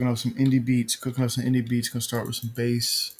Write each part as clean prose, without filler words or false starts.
Cooking up some indie beats. Gonna start with some bass.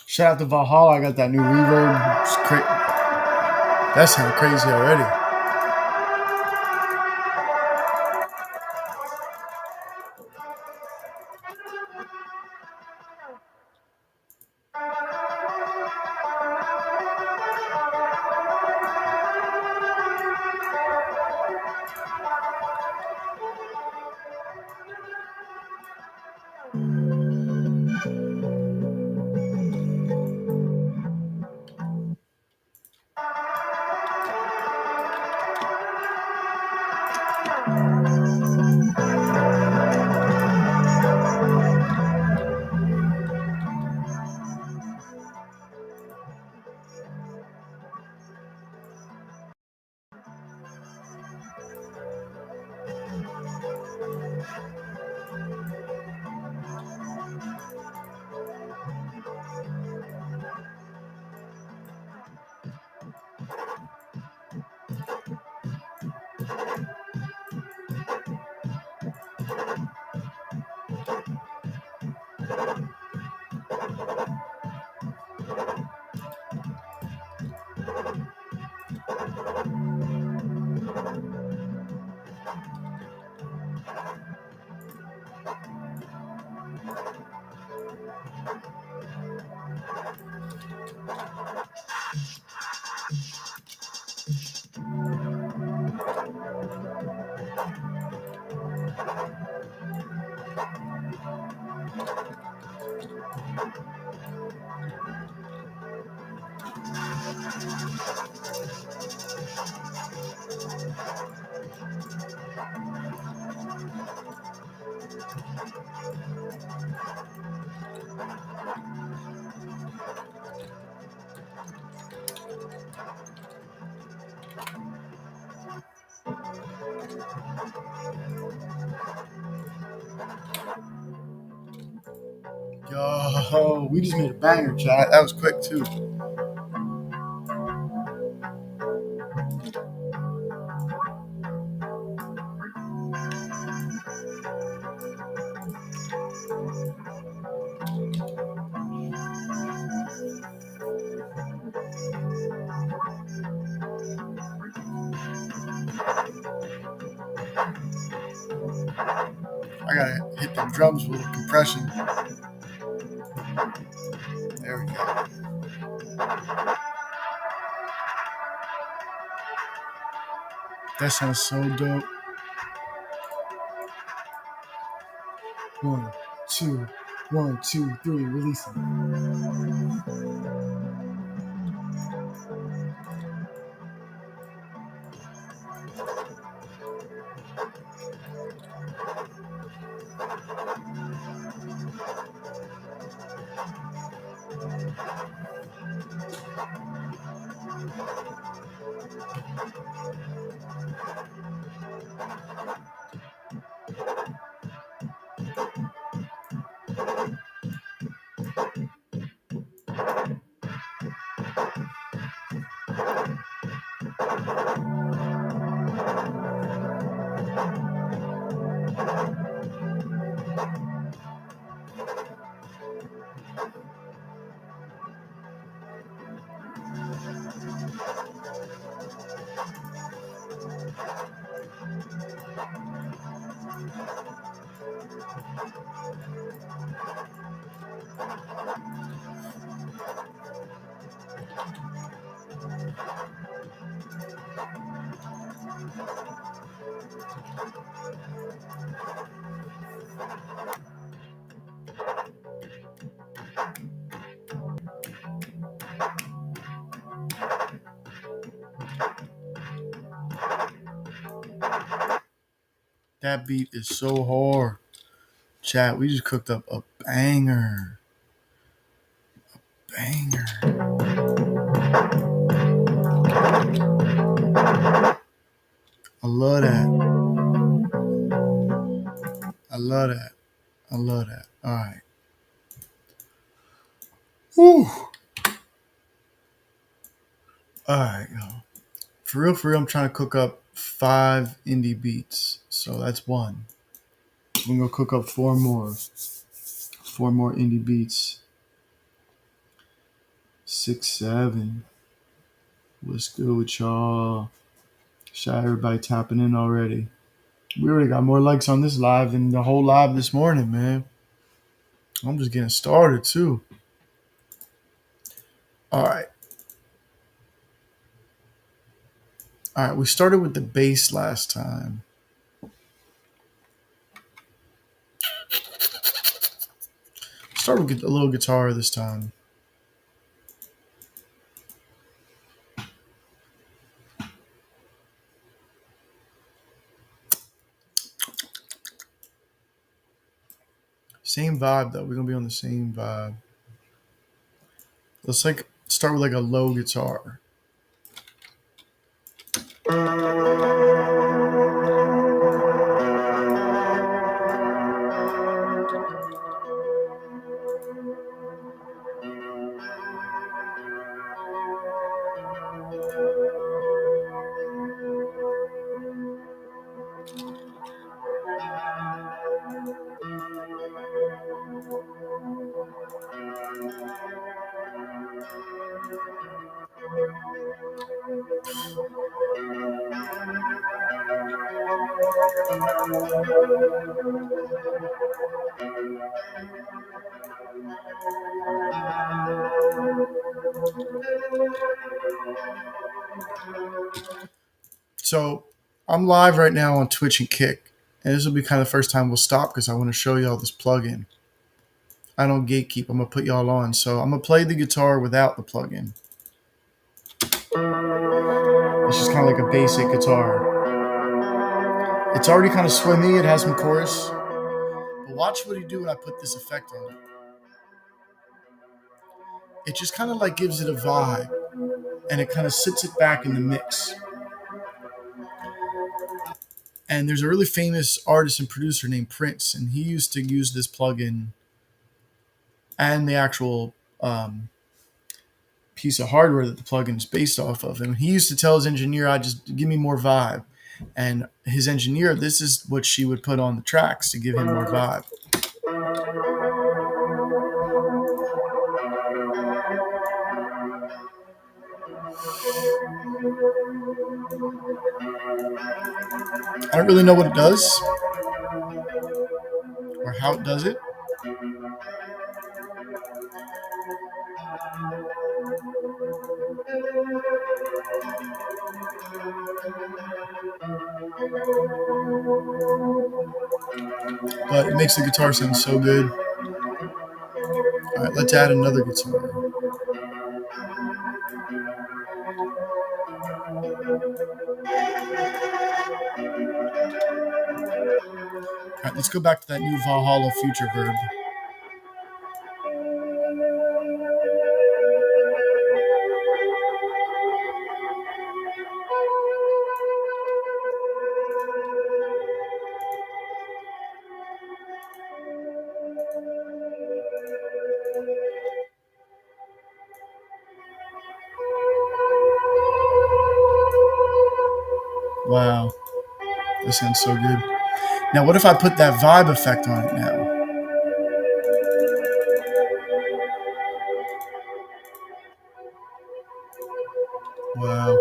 Shout out to Valhalla. I got that new reverb. That sounds crazy already. Yo, we just made a banger, chat. That was quick too. I gotta hit the drums with a compression. There we go. That sounds so dope. 1, 2, 1, 2, 3, releasing. That beat is so hard. Chat, we just cooked up a banger. Banger. I love that. I love that. I love that. All right. Whew. All right, yo. For real, I'm trying to cook up 5 indie beats. So that's one. We're going to cook up 4 more. 4 more indie beats. 6, 7. What's good with y'all? Shout out everybody tapping in already. We already got more likes on this live than the whole live this morning, man. I'm just getting started, too. All right. All right, we started with the bass last time. Start with a little guitar this time. Same vibe, though. We're going to be on the same vibe. Let's start with a low guitar. So I'm live right now on Twitch and Kick. And this will be kind of the first time we'll stop because I want to show y'all this plugin. I don't gatekeep. I'm going to put y'all on. So I'm going to play the guitar without the plugin. It's just kind of like a basic guitar. It's already kind of swimmy. It has some chorus. But watch what he do when I put this effect on it. It just kind of like gives it a vibe. And it kind of sits it back in the mix. And there's a really famous artist and producer named Prince. And he used to use this plugin and the actual piece of hardware that the plugin is based off of. And he used to tell his engineer, "I just give me more vibe." And his engineer, this is what she would put on the tracks to give him more vibe. I don't really know what it does or how it does it. But it makes the guitar sound so good. All right, let's add another guitar. All right, let's go back to that new Valhalla future verb. Wow, this sounds so good. Now, what if I put that vibe effect on it now? Wow.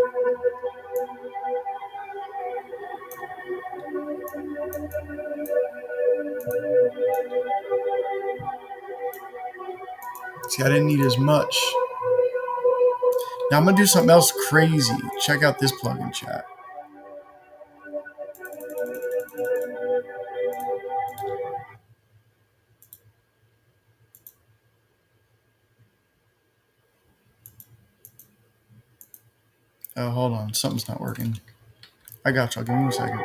See, I didn't need as much. Now I'm going to do something else crazy. Check out this plugin, chat. Oh, hold on. Something's not working. I got y'all. Give me a second.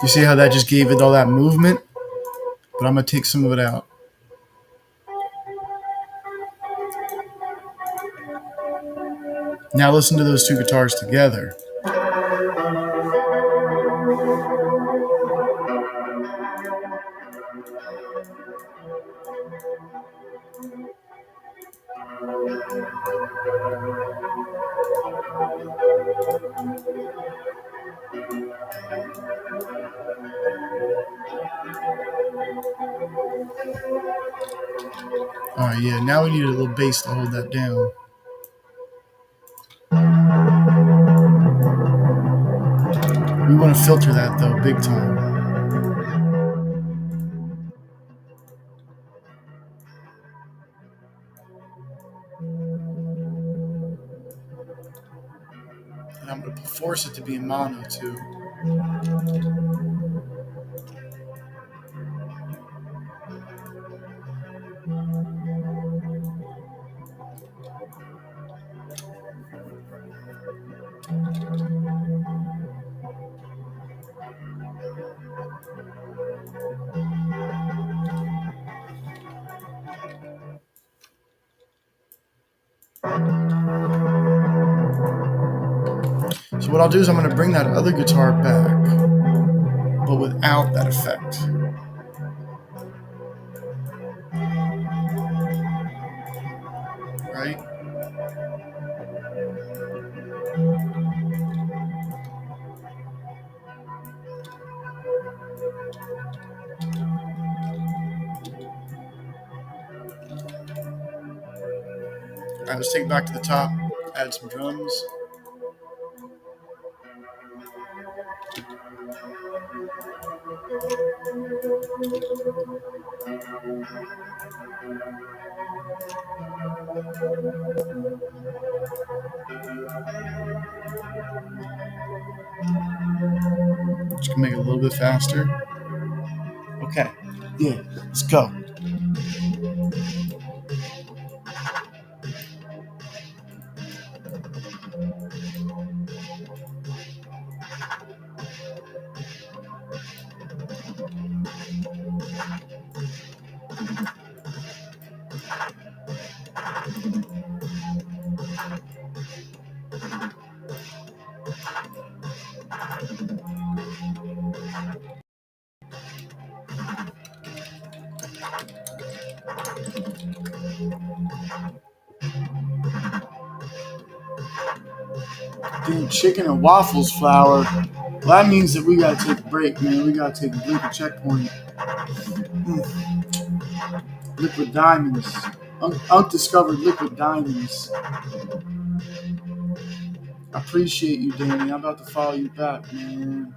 You see how that just gave it all that movement? But I'm going to take some of it out. Now listen to those two guitars together. All right, yeah, now we need a little bass to hold that down. We want to filter that, though, big time. And I'm going to force it to be in mono, too. So what I'll do is I'm going to bring that other guitar back, but without that effect. Right? All right, let's take it back to the top, add some drums. Just gonna make it a little bit faster. Okay, yeah, let's go. Dude, chicken and waffles flour. Well, that means that we gotta take a break, man. We gotta take a bleeper checkpoint. Liquid diamonds. Undiscovered liquid diamonds. I appreciate you, Danny. I'm about to follow you back, man.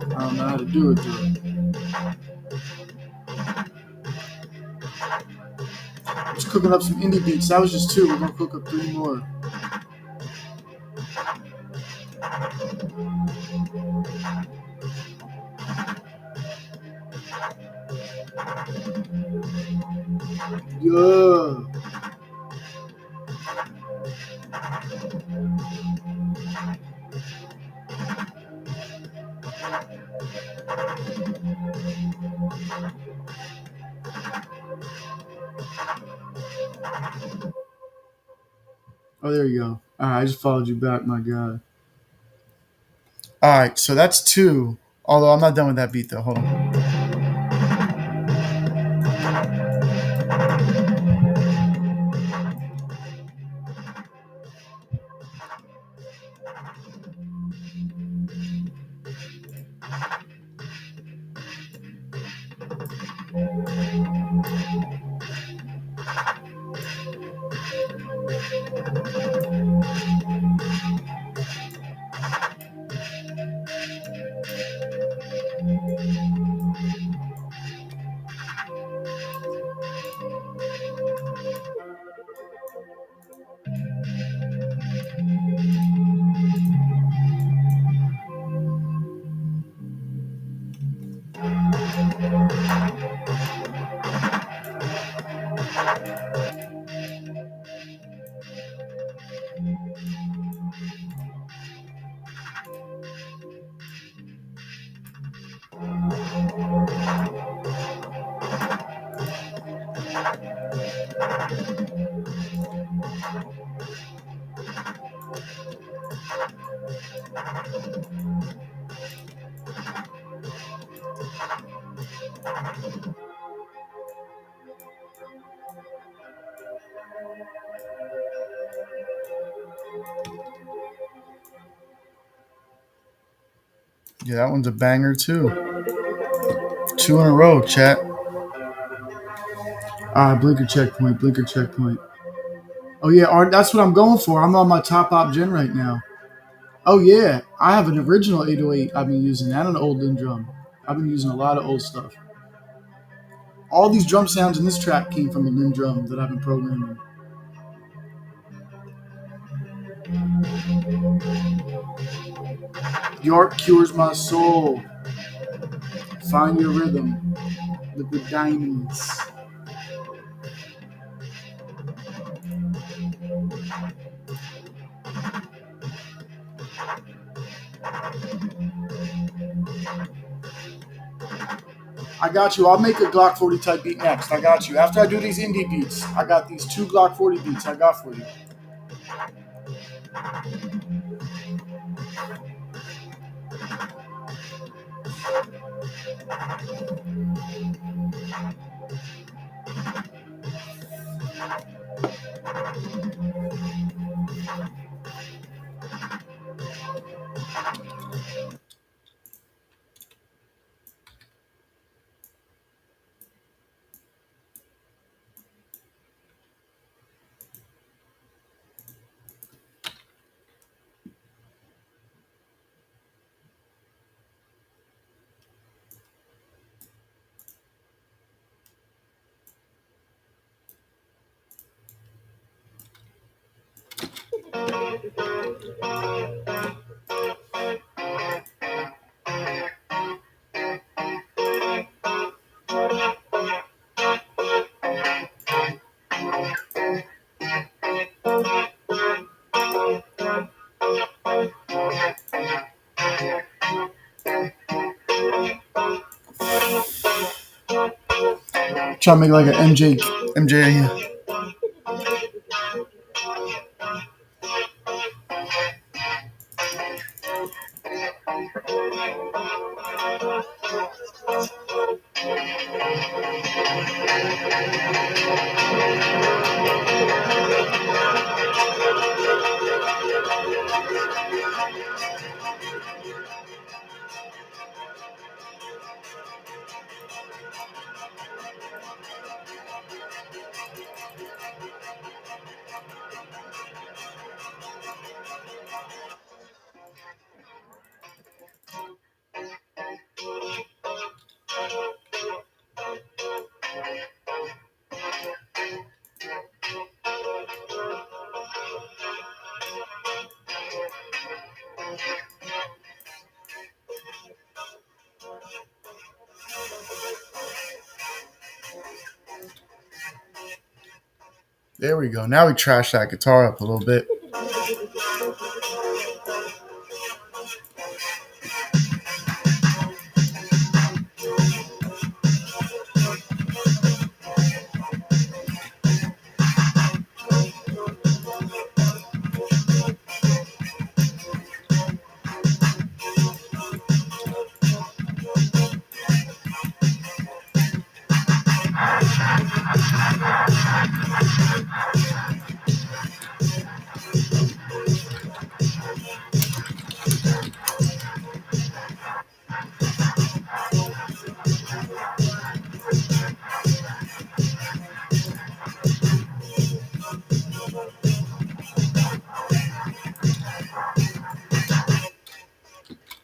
I don't know how to do it though. Just cooking up some indie beats. That was just two. We're gonna cook up three more. Yeah. Oh, there you go. All right, I just followed you back, my guy. All right, so that's two. Although I'm not done with that beat though. Hold on. Yeah, that one's a banger too. Two in a row, chat. Blinker checkpoint, blinker checkpoint. Oh yeah, Art, that's what I'm going for. I'm on my top op gen right now. Oh yeah, I have an original 808 I've been using and an old Lin drum. I've been using a lot of old stuff. All these drum sounds in this track came from a Lin drum that I've been programming. The art cures my soul. Find your rhythm. Liquid diamonds. I got you. I'll make a Glock 40 type beat next. I got you. After I do these indie beats, I got these two Glock 40 beats I got for you. Try to make like an MJ. There we go. Now we trash that guitar up a little bit.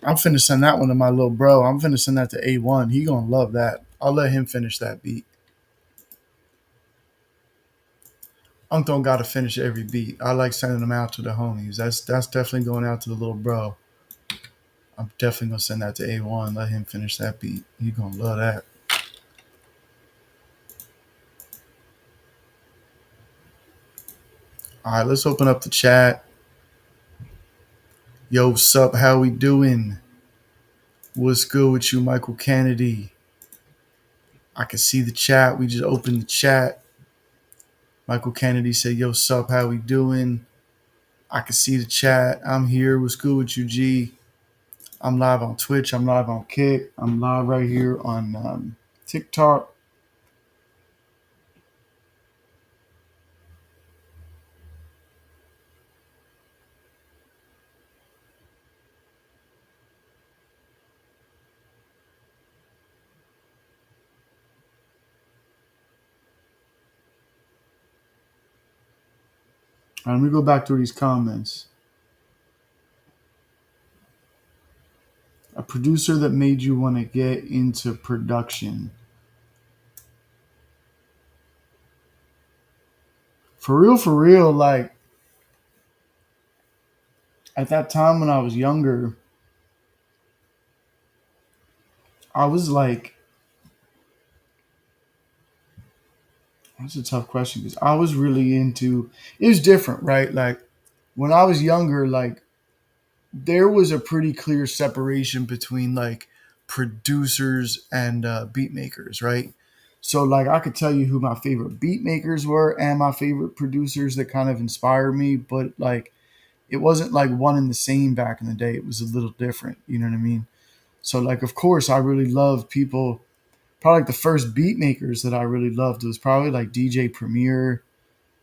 I'm finna send that one to my little bro. I'm finna send that to A1. He gonna love that. I'll let him finish that beat. Unc don't gotta finish every beat. I like sending them out to the homies. That's definitely going out to the little bro. I'm definitely gonna send that to A1. Let him finish that beat. He gonna love that. All right, let's open up the chat. Yo, sup? How we doing? What's good with you, Michael Kennedy? I can see the chat. We just opened the chat. Michael Kennedy said, "Yo, sup? How we doing?" I can see the chat. I'm here. What's good with you, G? I'm live on Twitch. I'm live on Kick. I'm live right here on TikTok. Let me go back through these comments. A producer that made you want to get into production. For real, like at that time when I was younger, I was like, that's a tough question because I was really into, it was different, right? Like when I was younger, like there was a pretty clear separation between like producers and beat makers, right? So like I could tell you who my favorite beat makers were and my favorite producers that kind of inspired me, but like it wasn't like one and the same back in the day. It was a little different, you know what I mean? So like of course I really loved people. Probably like the first beat makers that I really loved was probably like DJ Premier,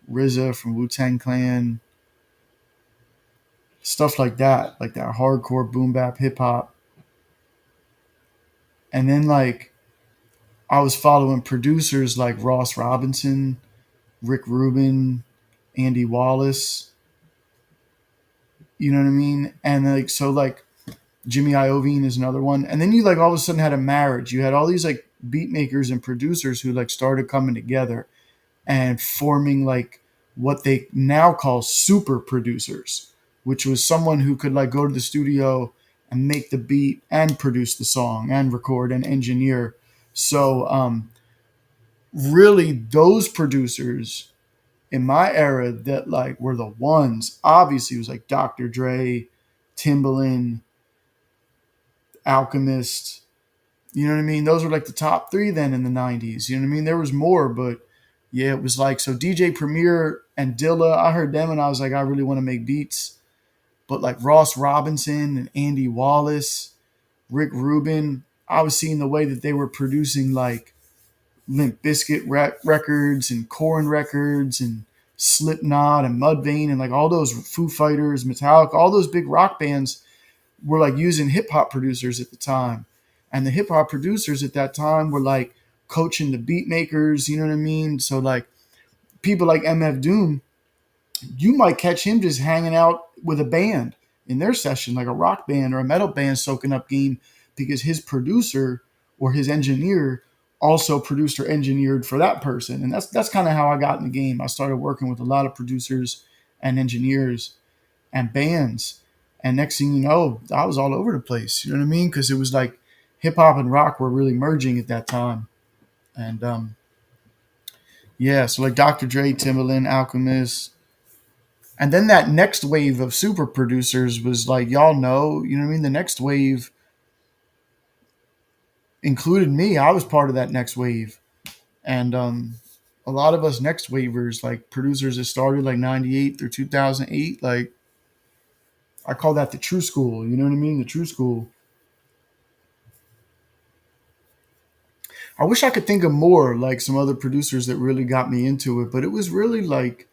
RZA from Wu Tang Clan, stuff like that hardcore boom bap hip hop. And then like I was following producers like Ross Robinson, Rick Rubin, Andy Wallace. You know what I mean? And like so like Jimmy Iovine is another one. And then you like all of a sudden had a marriage. You had all these like beat makers and producers who like started coming together and forming like what they now call super producers, which was someone who could like go to the studio and make the beat and produce the song and record and engineer. So really those producers in my era that like were the ones obviously was like Dr. Dre, Timbaland, Alchemist. You know what I mean? Those were like the top three then in the 90s. You know what I mean? There was more, but yeah, it was like so DJ Premier and Dilla, I heard them and I was like, I really want to make beats. But like Ross Robinson and Andy Wallace, Rick Rubin, I was seeing the way that they were producing like Limp Bizkit records and Korn records and Slipknot and Mudvayne and like all those Foo Fighters, Metallica, all those big rock bands were like using hip hop producers at the time. And the hip hop producers at that time were like coaching the beat makers, you know what I mean? So like people like MF Doom, you might catch him just hanging out with a band in their session, like a rock band or a metal band soaking up game because his producer or his engineer also produced or engineered for that person. And that's kind of how I got in the game. I started working with a lot of producers and engineers and bands. And next thing you know, I was all over the place. You know what I mean? Because it was like hip hop and rock were really merging at that time. And Yeah, so like Dr. Dre, Timbaland, Alchemist, and then that next wave of super producers was like, y'all know, you know what I mean? The next wave included me. I was part of that next wave. And a lot of us next wavers, like producers that started like 98 through 2008, like I call that the true school. You know what I mean? The true school. I wish I could think of more like some other producers that really got me into it, but it was really like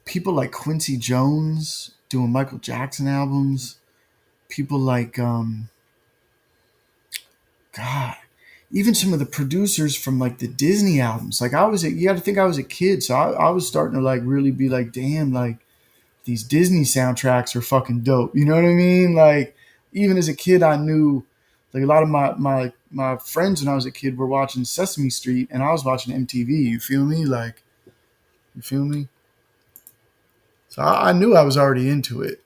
people like Quincy Jones doing Michael Jackson albums, people like God, even some of the producers from like the Disney albums. Like you got to think I was a kid, so I was starting to like really be like, damn, like these Disney soundtracks are fucking dope. You know what I mean? Like even as a kid, I knew like a lot of my friends when I was a kid were watching Sesame Street, and I was watching MTV. You feel me? Like you feel me? So I knew I was already into it.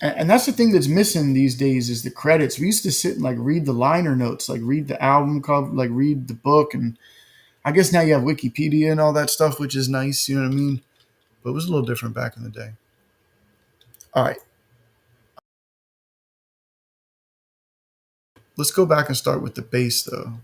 And that's the thing that's missing these days is the credits. We used to sit and like read the liner notes, like read the album cover, like read the book, and I guess now you have Wikipedia and all that stuff, which is nice. You know what I mean? But it was a little different back in the day. All right, let's go back and start with the bass though.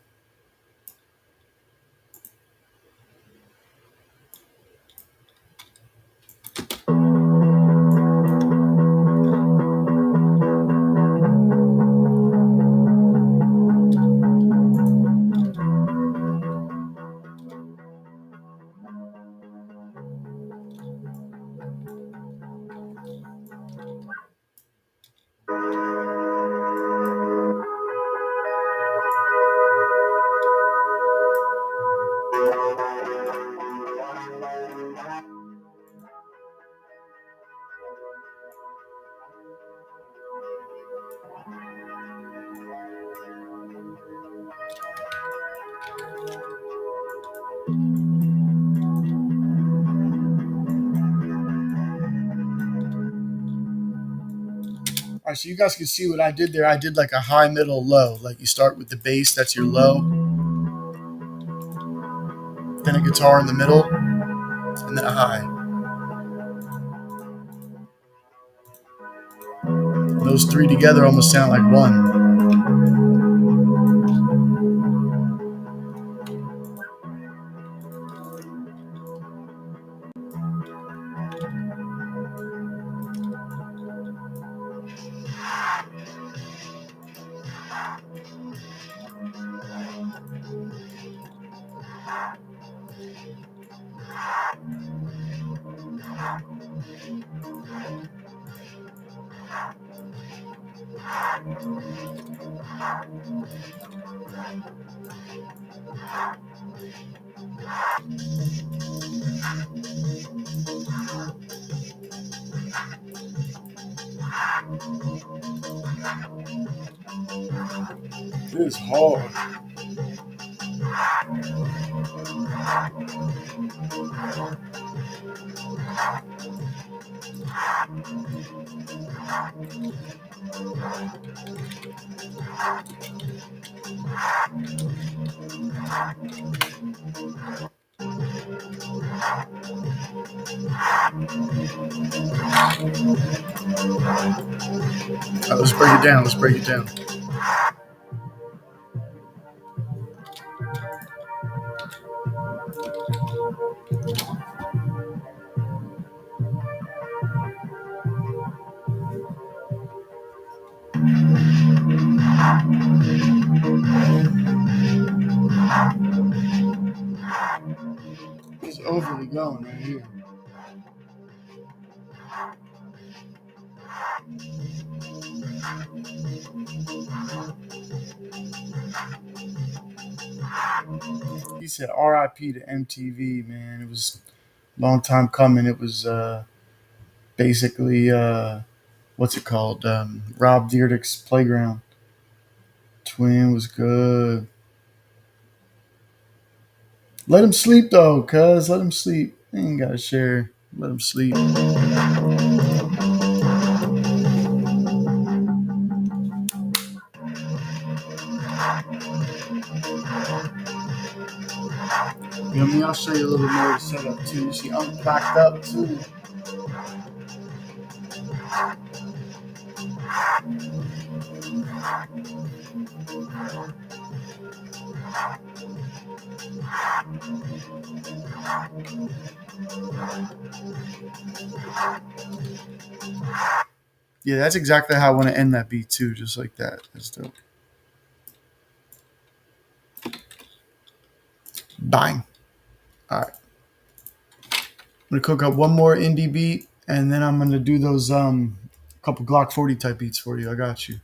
All right, so you guys can see what I did there. I did like a high, middle, low. Like you start with the bass, that's your low, then a guitar in the middle, and then a high. Those three together almost sound like one. It is hard. All right, let's break it down. Let's break it down. It's overly going right here. He said RIP to MTV, man. It was a long time coming. It was basically, what's it called? Rob Dyrdek's Playground. Twin was good. Let him sleep, though, cuz. Let him sleep. He ain't got to share. Let him sleep. You know what I mean? I'll show you a little bit more of the setup too. You see, I'm packed up too. Yeah, that's exactly how I want to end that beat too, just like that. That's dope. Bang. All right. I'm gonna cook up one more indie beat, and then I'm gonna do those couple Glock 40 type beats for you. I got you.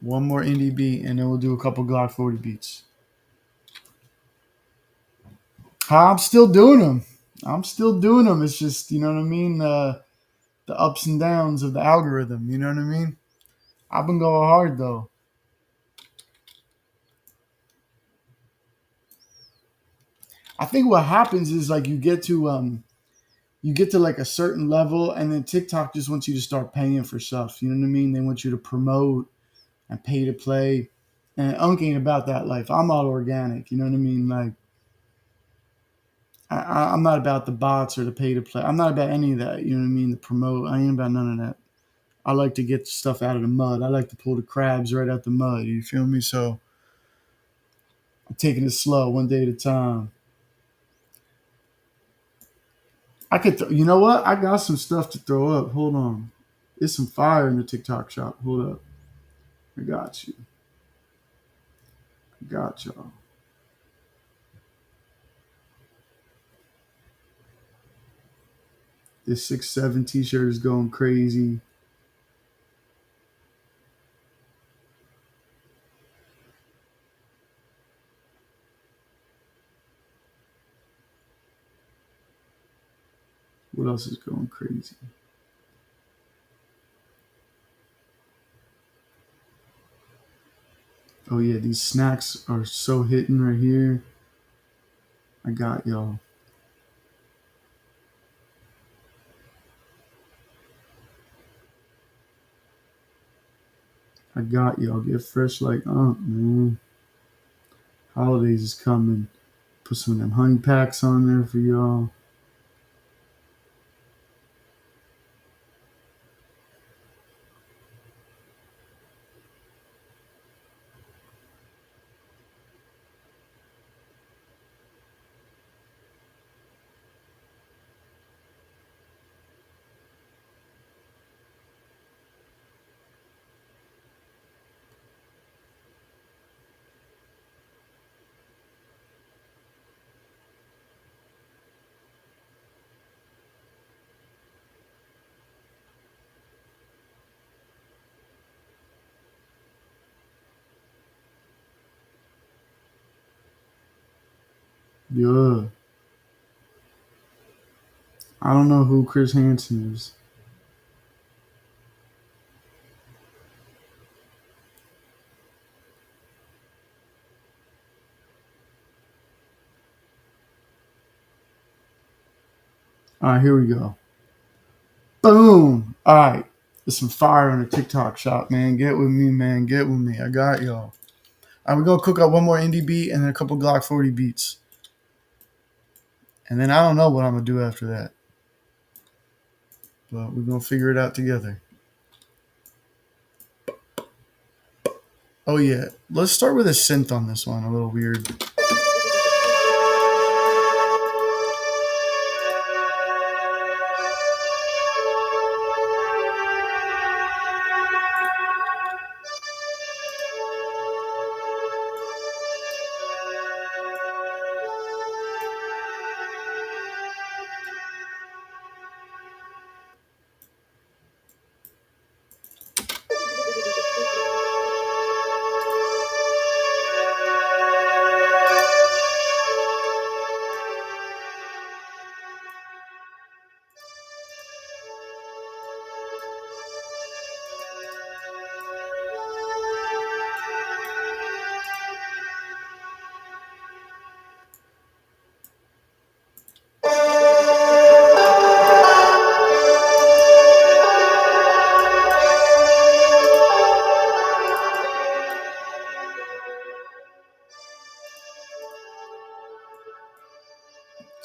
One more indie beat, and then we'll do a couple Glock 40 beats. I'm still doing them. I'm still doing them. It's just, you know what I mean? The ups and downs of the algorithm. You know what I mean? I've been going hard though. I think what happens is like you get to like a certain level, and then TikTok just wants you to start paying for stuff. You know what I mean? They want you to promote and pay to play. And Unk ain't about that life. I'm all organic. You know what I mean? Like I'm not about the bots or the pay to play. I'm not about any of that. You know what I mean? The promote. I ain't about none of that. I like to get stuff out of the mud. I like to pull the crabs right out the mud. You feel me? So I'm taking it slow, one day at a time. I could, you know what? I got some stuff to throw up. Hold on. There's some fire in the TikTok shop. Hold up. I got you. I got y'all. This 6'7" t-shirt is going crazy. What else is going crazy? Oh yeah, these snacks are so hitting right here. I got y'all. I got y'all. Get fresh like man. Holidays is coming. Put some of them honey packs on there for y'all. Yeah. I don't know who Chris Hansen is. All right, here we go. Boom. All right. There's some fire on the TikTok shop, man. Get with me, man. Get with me. I got y'all. All right, we're going to cook up one more indie beat and then a couple Glock 40 beats. And then I don't know what I'm going to do after that. But we're going to figure it out together. Oh, yeah. Let's start with a synth on this one. A little weird.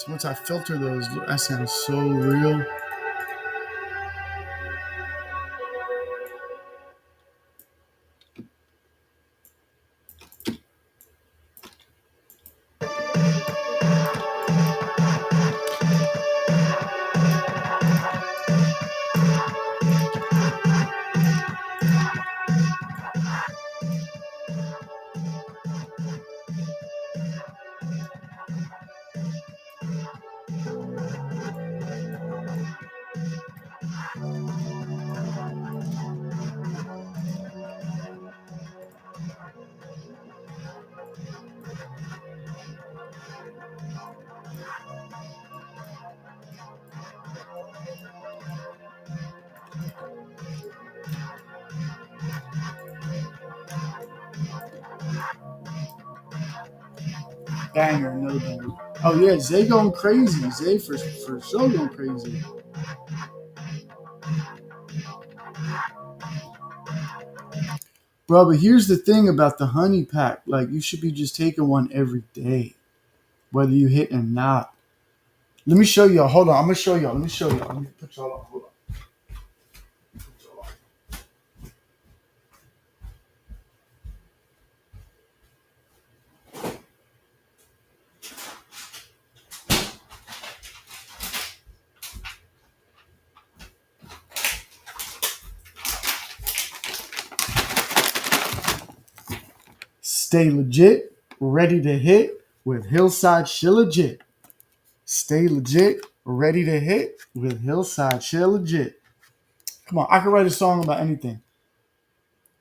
So once I filter those, that sounds so real. Banger, another banger. Oh yeah, Zay going crazy. Zay for sure going crazy. Bro, but here's the thing about the honey pack. Like, you should be just taking one every day, whether you hit or not. Let me show y'all. Hold on. I'm going to show y'all. Let me show y'all. Let me put y'all on. Hold on. Stay legit, ready to hit with Hillside Shit. Stay legit, ready to hit with Hillside Shit. Come on, I can write a song about anything.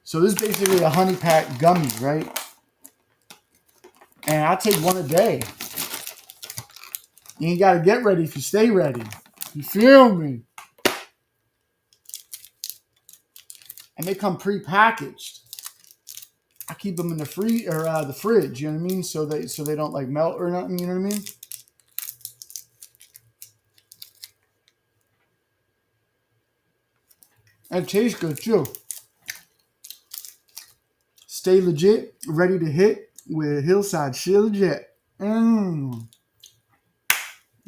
So this is basically a honey pack gummy, right? And I take one a day. You ain't got to get ready if you stay ready. You feel me? And they come pre-packaged. I keep them in the the fridge. You know what I mean? So they don't like melt or nothing. You know what I mean? And it tastes good too. Stay legit, ready to hit with Hillside Shit Legit. Mmm.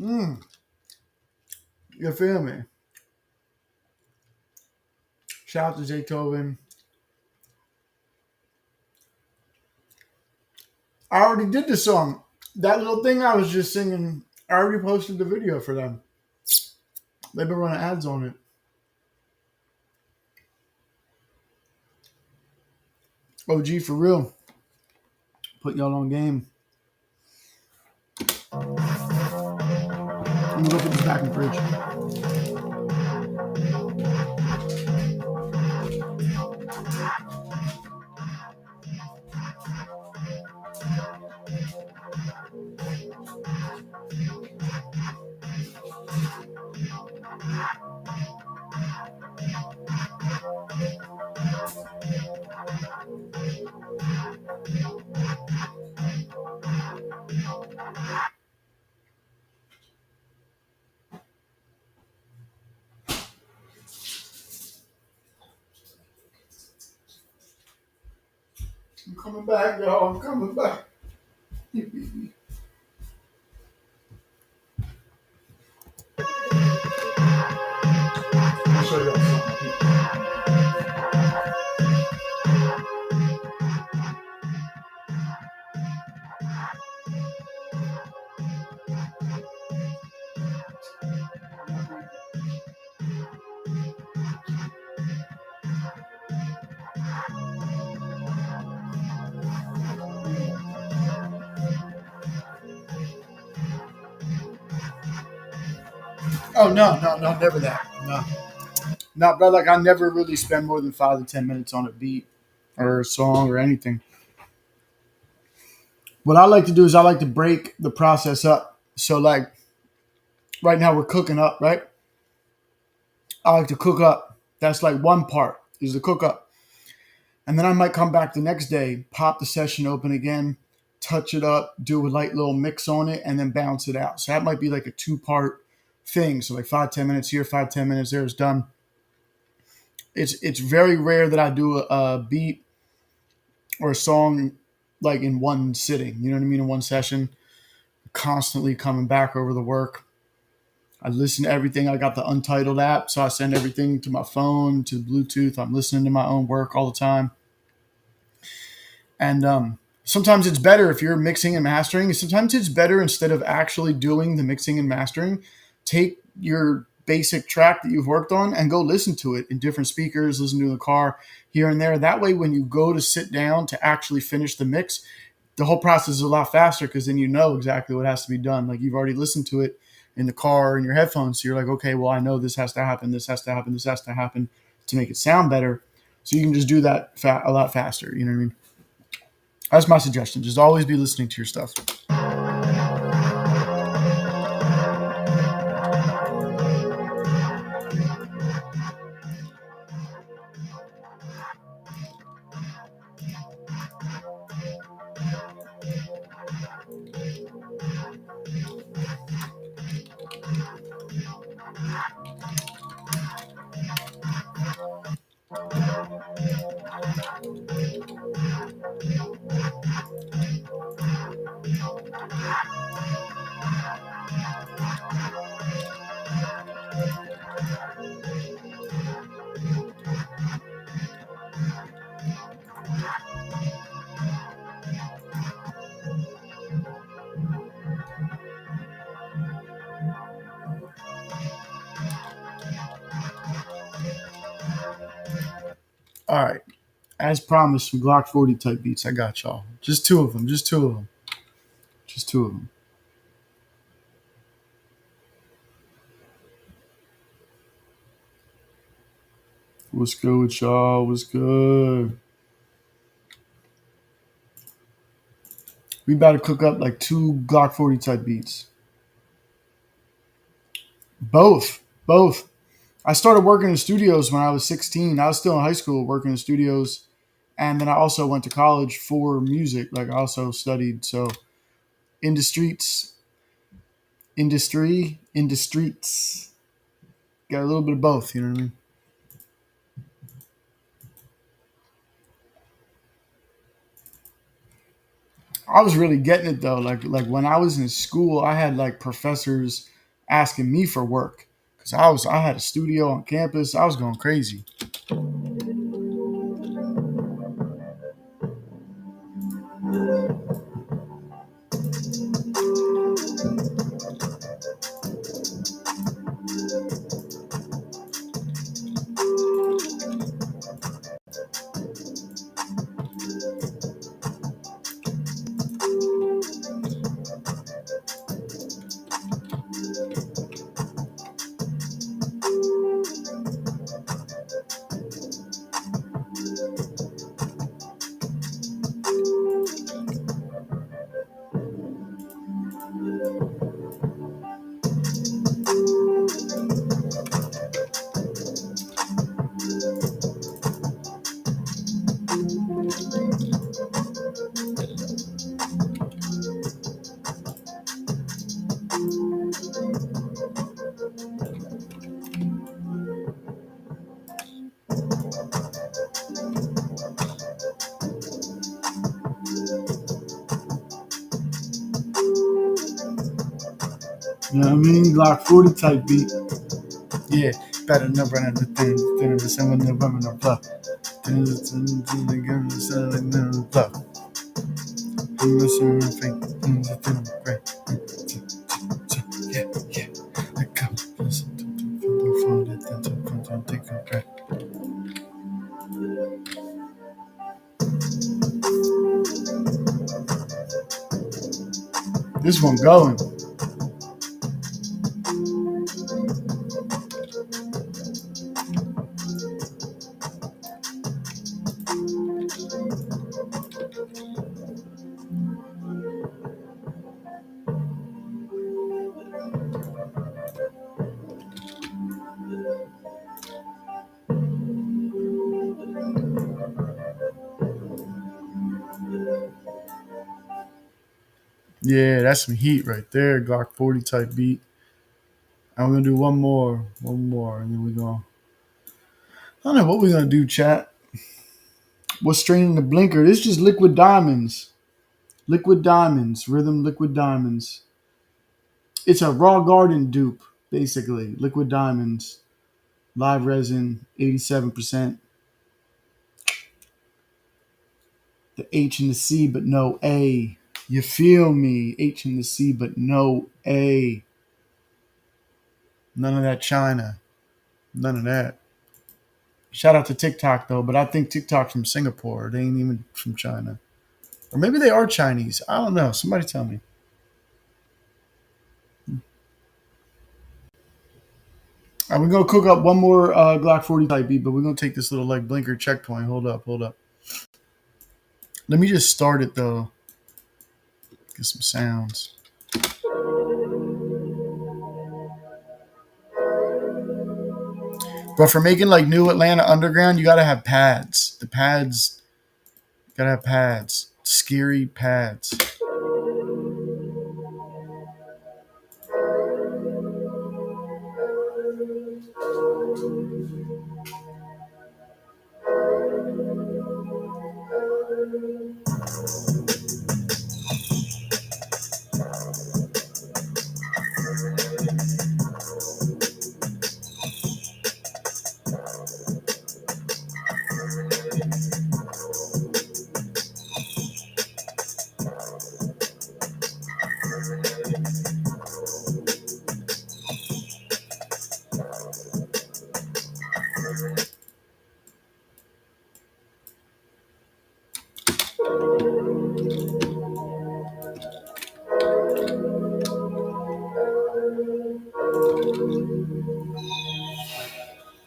Mmm. You feel me? Shout out to Zaytoven. I already did the song. That little thing I was just singing, I already posted the video for them. They've been running ads on it. OG for real. Put y'all on game. Let me go put this back in the fridge. I'm coming back, y'all. I'm coming back. I'll show y'all something. Oh no, never that. No, but like I never really spend more than 5 to 10 minutes on a beat or a song or anything. What I like to do is I like to break the process up. So like right now we're cooking up, right? I like to cook up. That's like one part is the cook up. And then I might come back the next day, pop the session open again, touch it up, do a light little mix on it, and then bounce it out. So that might be like a 2-part thing. So like 5, 10 minutes here, 5, 10 minutes there is done. It's very rare that I do a beat or a song like in one sitting. You know what I mean? In one session. constantly coming back over the work. I listen to everything. I got the Untitled app, so I send everything to my phone, to Bluetooth. I'm listening to my own work all the time. And sometimes it's better if you're mixing and mastering. Sometimes it's better, instead of actually doing the mixing and mastering, take your basic track that you've worked on and go listen to it in different speakers, listen to it in the car here and there. That way, when you go to sit down to actually finish the mix, the whole process is a lot faster, because then you know exactly what has to be done. Like, you've already listened to it in the car in your headphones. So you're like, okay, well, I know this has to happen. This has to happen. This has to happen to make it sound better. So you can just do that a lot faster. You know what I mean? That's my suggestion. Just always be listening to your stuff. All right. As promised, some Glock 40 type beats. I got y'all. Just two of them. Just two of them. Just two of them. What's good with y'all? What's good? We about to cook up like two Glock 40 type beats. Both. Both. I started working in studios when I was 16. I was still in high school working in studios. And then I also went to college for music. Like, I also studied. So, in the streets, in the streets. Got a little bit of both, you know what I mean? I was really getting it though. Like when I was in school, I had like professors asking me for work, because I had a studio on campus. I was going crazy. You know what I mean? Glock 40 type beat. Yeah, better than running the thing. Then the same when the women are bluff. Then the sun and the bluff. I'm missing my feet. Great. Yeah, yeah. I come. Listen to the phone. Then to take a breath. This one going. Yeah, that's some heat right there. Glock 40 type beat. And we're gonna do one more, and then we're gonna. I don't know what we're gonna do, chat. What's straining the blinker? This is just liquid diamonds. Liquid diamonds. Rhythm liquid diamonds. It's a raw garden dupe, basically. Liquid diamonds, live resin, 87%. The H and the C, but no A. You feel me? H and the C, but no A. None of that China. None of that. Shout out to TikTok though, but I think TikTok's from Singapore. They ain't even from China. Or maybe they are Chinese. I don't know. Somebody tell me. We're gonna cook up one more Glock 40 type beat, but we're gonna take this little like blinker checkpoint. Hold up, hold up. Let me just start it though. Get some sounds. But for making like new Atlanta underground, you gotta have pads. The pads, gotta have pads. Scary pads.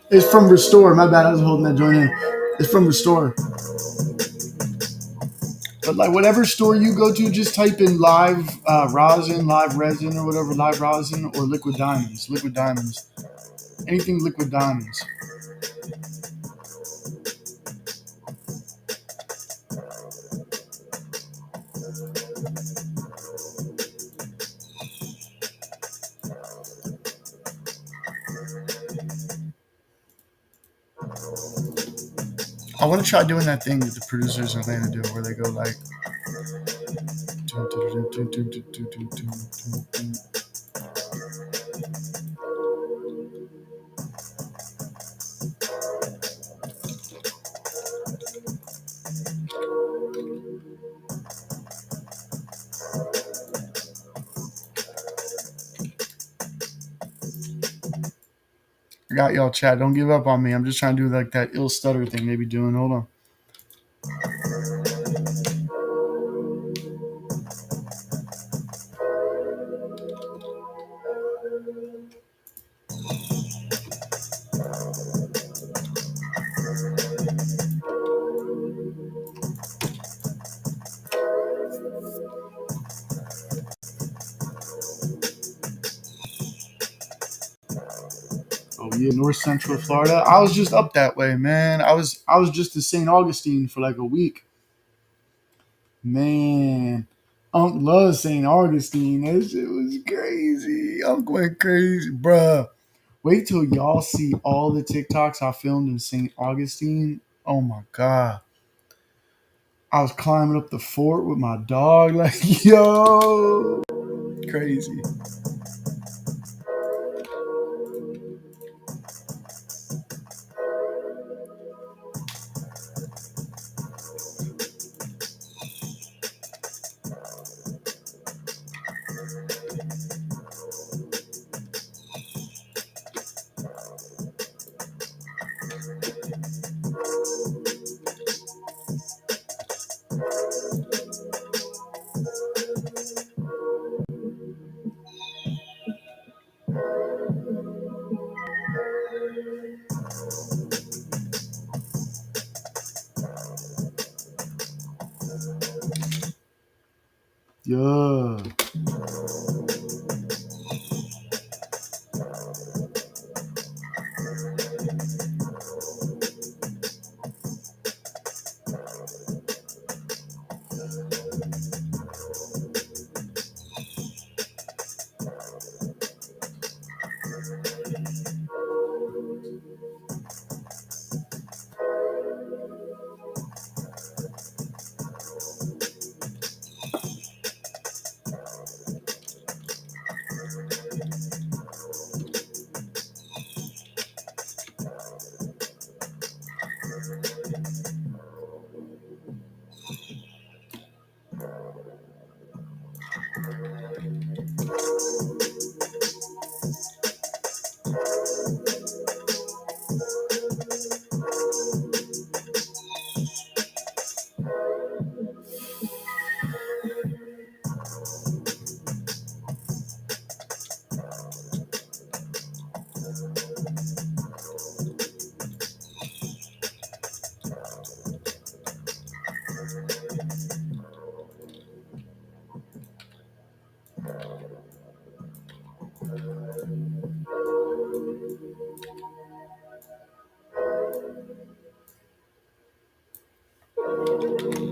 It's from Restore. My bad. I was holding that joint in. It's from Restore. But like whatever store you go to, just type in live rosin, live resin, or whatever, live rosin or liquid diamonds. Liquid diamonds. Anything liquid diamonds. I want to try doing that thing that the producers in Atlanta do, where they go like. I got y'all, chat. Don't give up on me. I'm just trying to do like that ill stutter thing they be doing. Hold on. Oh yeah, North Central Florida. I was just up that way, man. I was just in St. Augustine for like a week. Man, Unc loves St. Augustine. That shit was crazy. Unc went crazy, bruh. Wait till y'all see all the TikToks I filmed in St. Augustine. Oh my god. I was climbing up the fort with my dog, like, yo, crazy. Yeah.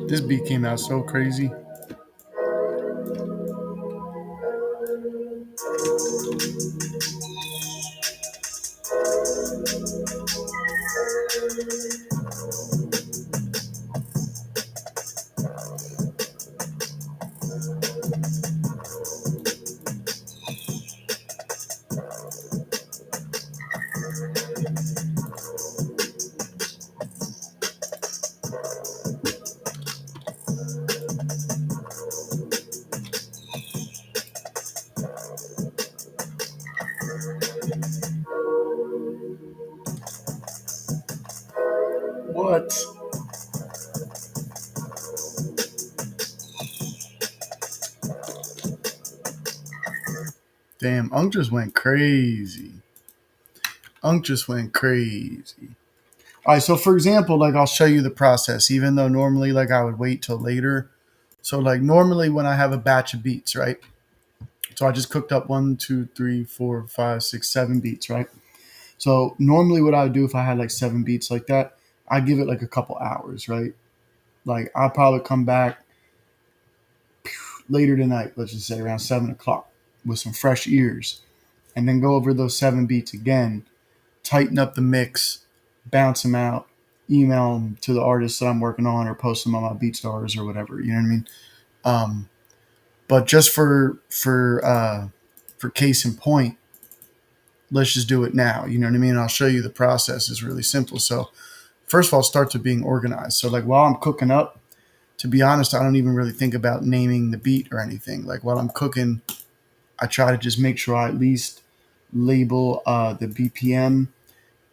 This beat came out so crazy. What? Damn, Unk just went crazy. Unk just went crazy. All right, so for example, like I'll show you the process, even though normally like I would wait till later. So like normally when I have a batch of beats, right? So I just cooked up 1, 2, 3, 4, 5, 6, 7 beats, right? So normally what I would do if I had like 7 beats like that, I give it like a couple hours, right? Like I'll probably come back later tonight, let's just say around 7 o'clock with some fresh ears, and then go over those 7 beats again, tighten up the mix, bounce them out, email them to the artists that I'm working on, or post them on my BeatStars or whatever. You know what I mean? Um, but just for case in point, let's just do it now. You know what I mean? I'll show you the process is really simple. So first of all, start to being organized. So like while I'm cooking up, to be honest, I don't even really think about naming the beat or anything. Like while I'm cooking, I try to just make sure I at least label the BPM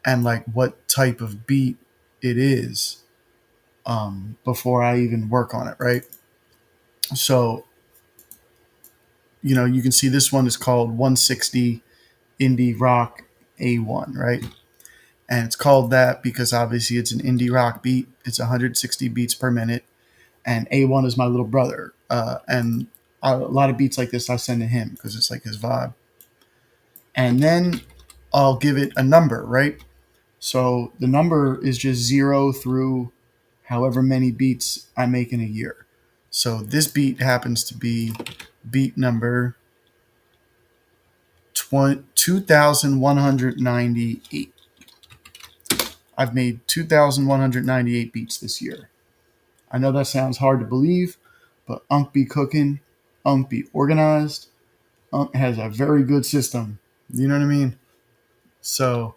and like what type of beat it is before I even work on it, right? So, you know, you can see this one is called 160 Indie Rock A1, right? And it's called that because obviously it's an indie rock beat. It's 160 beats per minute. And A1 is my little brother. And a lot of beats like this I send to him because it's like his vibe. And then I'll give it a number, right? So the number is just 0 through however many beats I make in a year. So this beat happens to be beat number 2,198. I've made 2,198 beats this year. I know that sounds hard to believe, but Unk be cooking, Unk be organized, Unk has a very good system. You know what I mean? So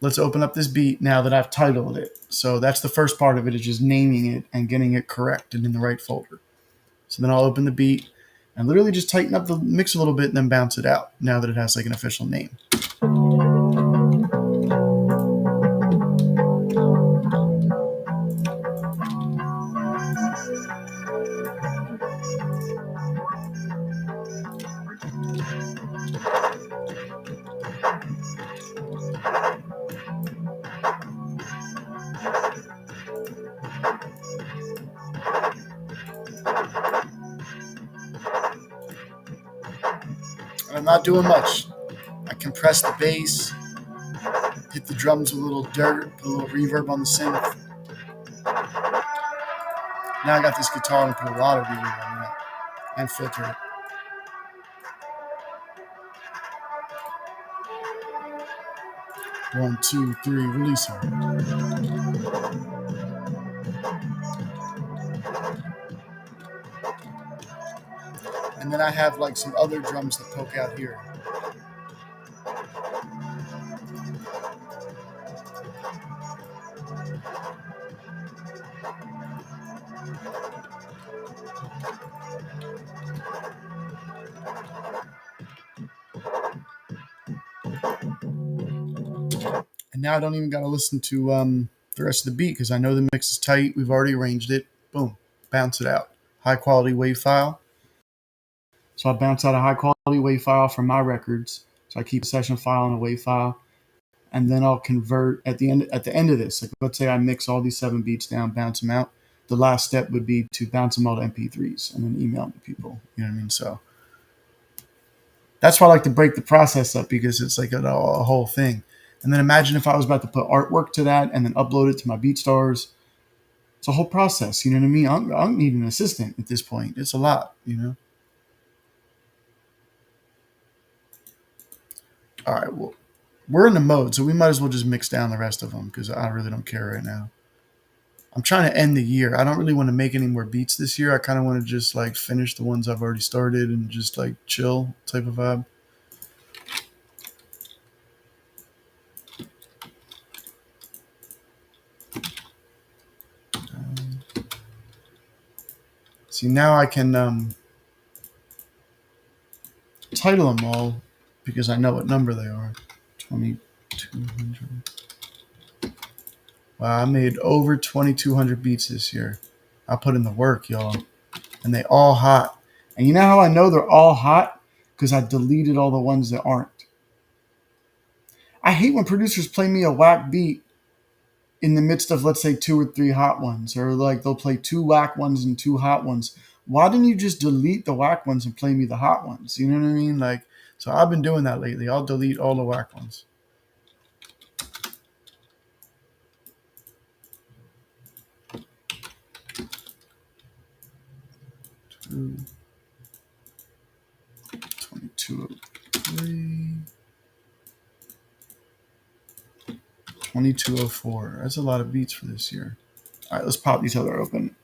let's open up this beat now that I've titled it. So that's the first part of it, is just naming it and getting it correct and in the right folder. So then I'll open the beat and literally just tighten up the mix a little bit and then bounce it out now that it has like an official name. And I'm not doing much. I compress the bass, hit the drums with a little dirt, put a little reverb on the synth. Now I got this guitar and put a lot of reverb on that and filter it. One, two, three, release them. And then I have like some other drums that poke out here. And now I don't even got to listen to the rest of the beat because I know the mix is tight. We've already arranged it. Boom, bounce it out. High quality WAV file. So I bounce out a high quality WAV file from my records. So I keep a session file and a WAV file, and then I'll convert at the end of this. Like let's say I mix all these 7 beats down, bounce them out. The last step would be to bounce them all to MP3s and then email them to people. You know what I mean? So That's why I like to break the process up because it's like a whole thing. And then imagine if I was about to put artwork to that and then upload it to my BeatStars. It's a whole process. You know what I mean? I don't need an assistant at this point. It's a lot. You know. All right. Well, we're in the mode, so we might as well just mix down the rest of them because I really don't care right now. I'm trying to end the year. I don't really want to make any more beats this year. I kind of want to just like finish the ones I've already started and just like chill type of vibe. See, now I can title them all because I know what number they are. 2,200. Wow, I made over 2,200 beats this year. I put in the work, y'all. And they all hot. And you know how I know they're all hot? Because I deleted all the ones that aren't. I hate when producers play me a whack beat in the midst of, let's say, two or three hot ones. Or like they'll play two whack ones and two hot ones. Why didn't you just delete the whack ones and play me the hot ones? You know what I mean? Like, so I've been doing that lately. I'll delete all the whack ones. Two, 2203, 2204. That's a lot of beats for this year. All right, let's pop each other open.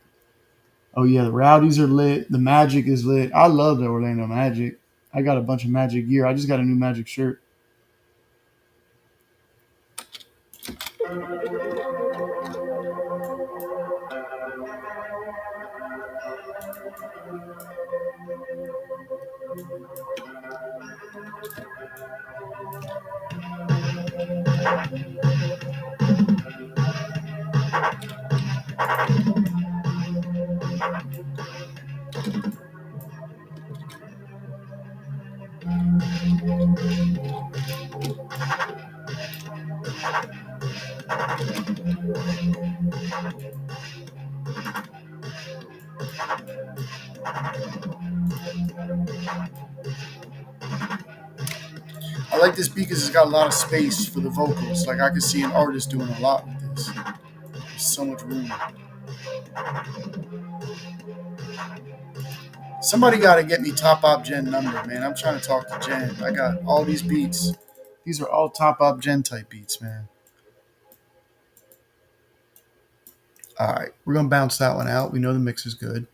Oh yeah, the Rowdies are lit. The Magic is lit. I love the Orlando Magic. I got a bunch of Magic gear. I just got a new Magic shirt. I like this beat because it's got a lot of space for the vocals. Like I could see an artist doing a lot with this. There's so much room. Somebody got to get me Top Op Gen number, man. I'm trying to talk to Jen. I got all these beats. These are all Top Op Gen type beats, man. All right, we're going to bounce that one out. We know the mix is good.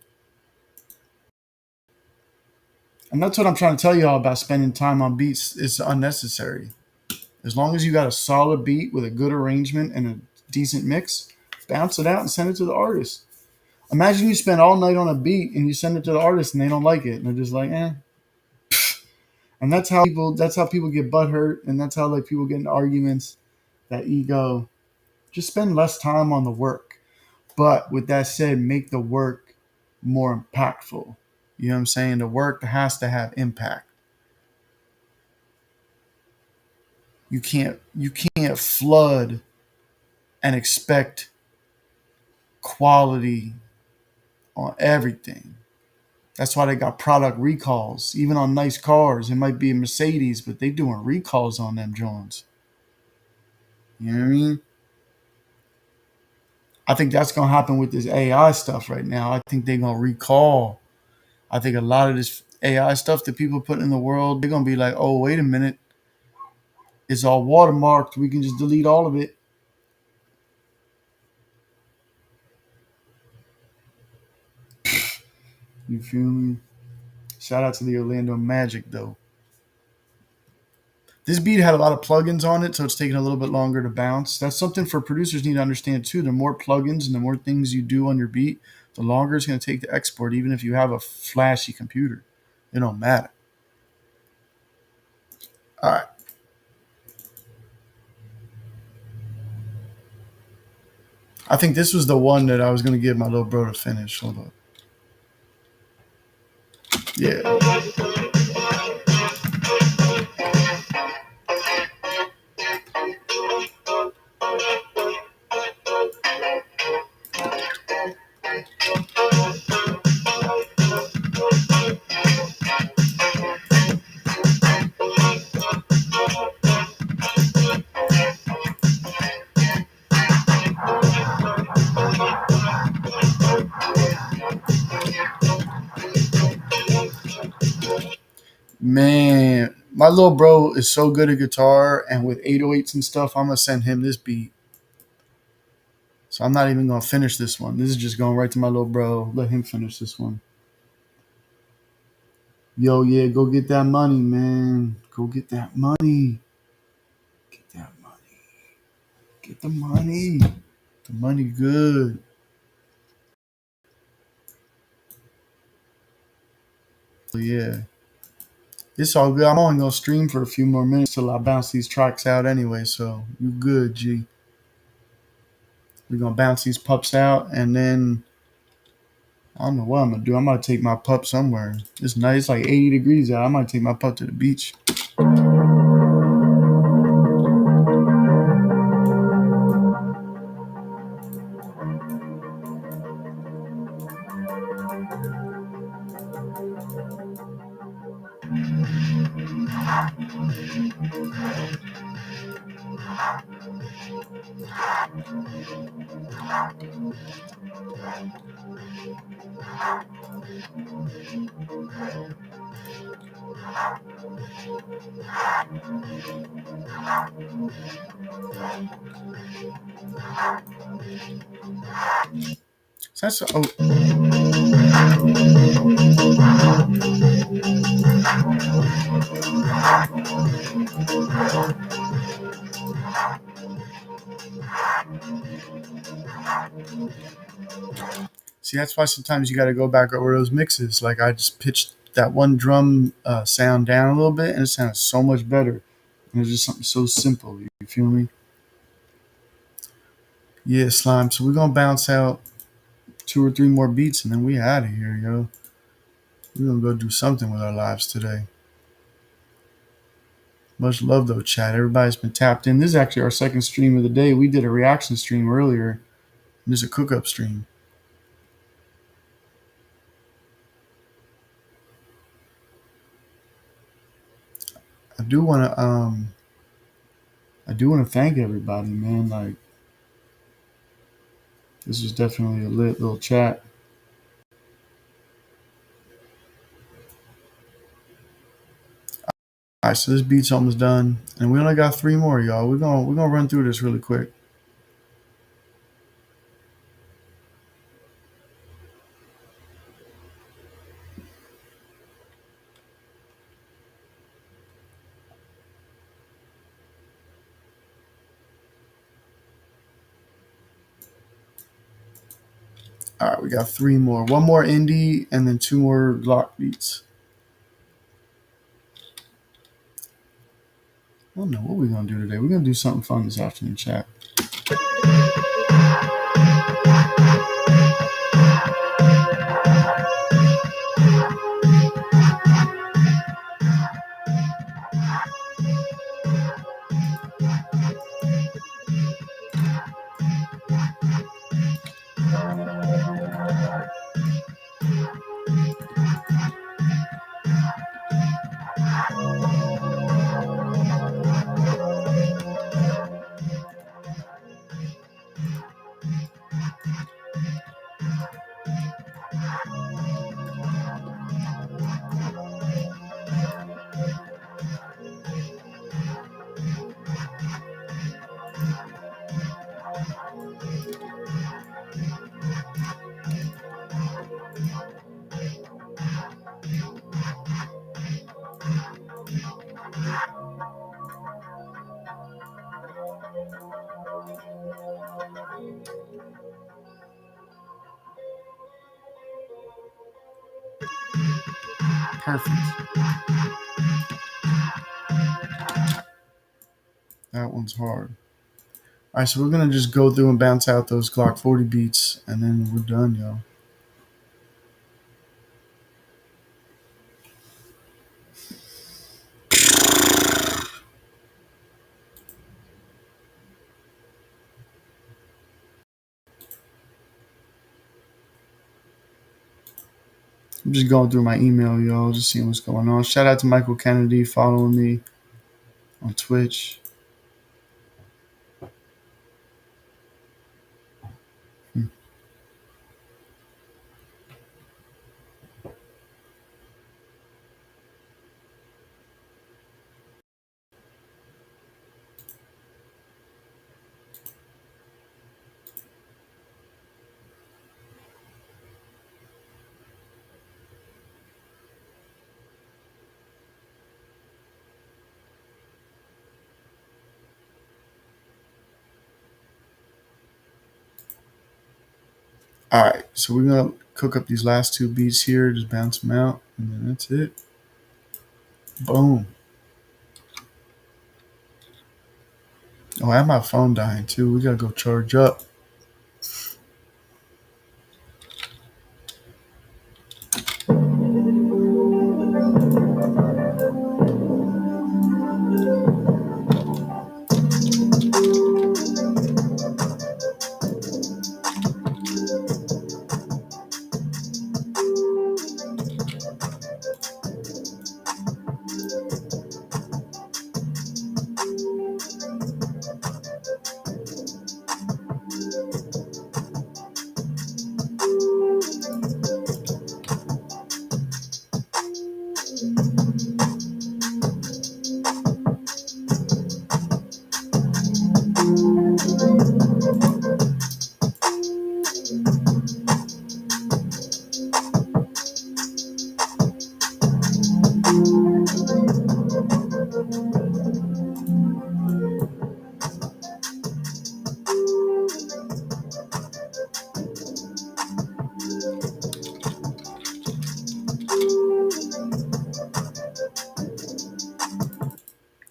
And that's what I'm trying to tell you all about spending time on beats. It's unnecessary. As long as you got a solid beat with a good arrangement and a decent mix, bounce it out and send it to the artist. Imagine you spend all night on a beat and you send it to the artist and they don't like it. And they're just like, eh. And that's how people get butthurt, and that's how like people get in arguments, that ego. Just spend less time on the work. But with that said, make the work more impactful. You know what I'm saying? The work has to have impact. You can't flood and expect quality on everything. That's why they got product recalls. Even on nice cars, it might be a Mercedes, but they doing recalls on them Jones. You know what I mean? I think that's gonna happen with this AI stuff right now. I think they're gonna recall. I think a lot of this AI stuff that people put in the world, they're gonna be like, oh, wait a minute, it's all watermarked. We can just delete all of it. You feel me? Shout out to the Orlando Magic though. This beat had a lot of plugins on it, so it's taking a little bit longer to bounce. That's something for producers need to understand too. The more plugins and the more things you do on your beat, the longer it's going to take to export, even if you have a flashy computer. It don't matter. All right. I think this was the one that I was going to give my little bro to finish. Hold on. Yeah. Man, my little bro is so good at guitar, and with 808s and stuff, I'm gonna send him this beat. So I'm not even gonna finish this one. This is just going right to my little bro. Let him finish this one. Yo, yeah, go get that money, man. Go get that money. Get that money. Get the money. The money good. Yeah. It's all good. I'm only gonna stream for a few more minutes till I bounce these tracks out anyway, so you good, G. We're gonna bounce these pups out and then I don't know what I'm gonna do. I'm gonna take my pup somewhere. It's nice, it's like 80 degrees out. I might take my pup to the beach. So that's see, that's why sometimes you got to go back over those mixes. Like I just pitched that one drum sound down a little bit, and it sounds so much better. And it's just something so simple. You feel me? Yeah, slime. So we're gonna bounce out two or three more beats, and then we out of here, yo. We're gonna go do something with our lives today. Much love though, chat. Everybody's been tapped in. This is actually our second stream of the day. We did a reaction stream earlier. And this is a cook up stream. I do wanna thank everybody, man. Like this was definitely a lit little chat. All right, so this beat's almost done, and we only got three more, y'all. We're gonna run through this really quick. All right, we got three more. One more indie, and then two more Glock beats. I don't know what we're gonna do today. We're gonna do something fun this afternoon, chat. Perfect. That one's hard. All right, so we're gonna just go through and bounce out those Glock 40 beats, and then we're done, y'all. I'm just going through my email, y'all, just seeing what's going on. Shout out to Michael Kennedy following me on Twitch. All right, so we're gonna cook up these last two beats here, just bounce them out, and then that's it. Boom. Oh, I have my phone dying too. We gotta go charge up.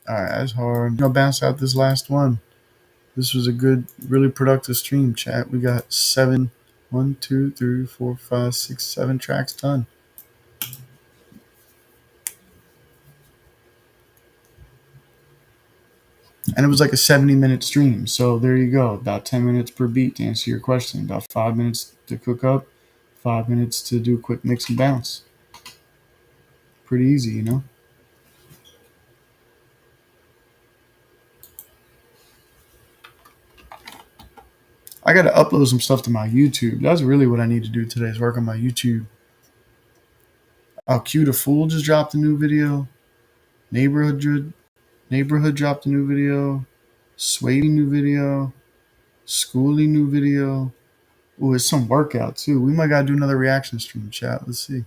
All right, that's hard. I'm gonna bounce out this last one. This was a good, really productive stream, chat. We got 7 tracks done. And it was like a 70-minute stream. So there you go. About 10 minutes per beat to answer your question. About 5 minutes to cook up, 5 minutes to do a quick mix and bounce. Pretty easy, you know? I got to upload some stuff to my YouTube. That's really what I need to do today is work on my YouTube. Oh, Q the Fool just dropped a new video. Neighborhood dropped a new video. Swady new video. Schooly new video. Ooh, it's some workout too. We might gotta do another reaction stream, chat. Let's see.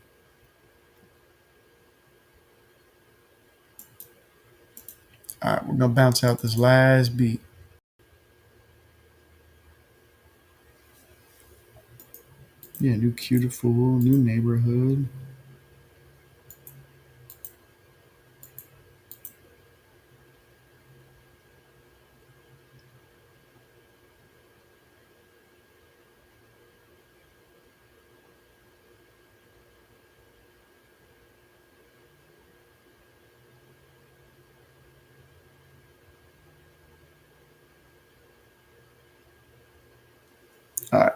All right, we're gonna bounce out this last beat. Yeah, new Beautiful, new neighborhood. All right.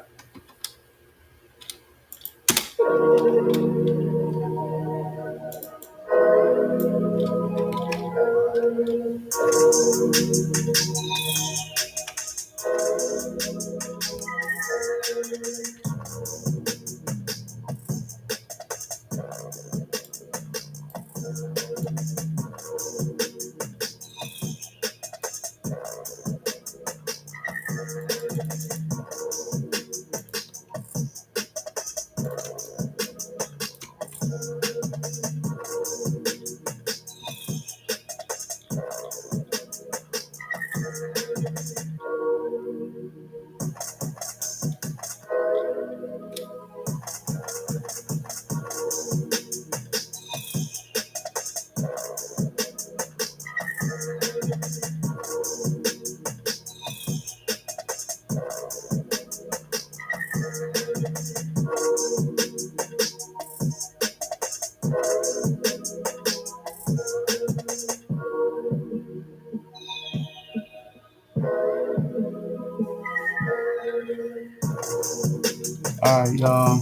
All right, y'all.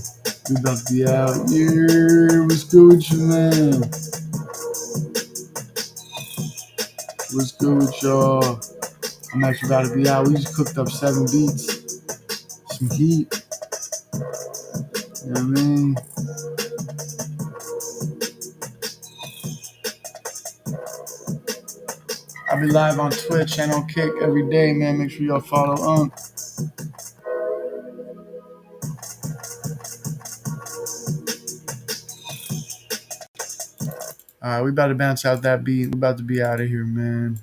We about to be out. Yeah, what's good with you, man? What's good with y'all? I'm actually about to be out. We just cooked up 7 beats. Some heat. You know what I mean? I'll be live on Twitch and on Kick every day, man. Make sure y'all follow Unc. All right, we about to bounce out that beat. We about to be out of here, man.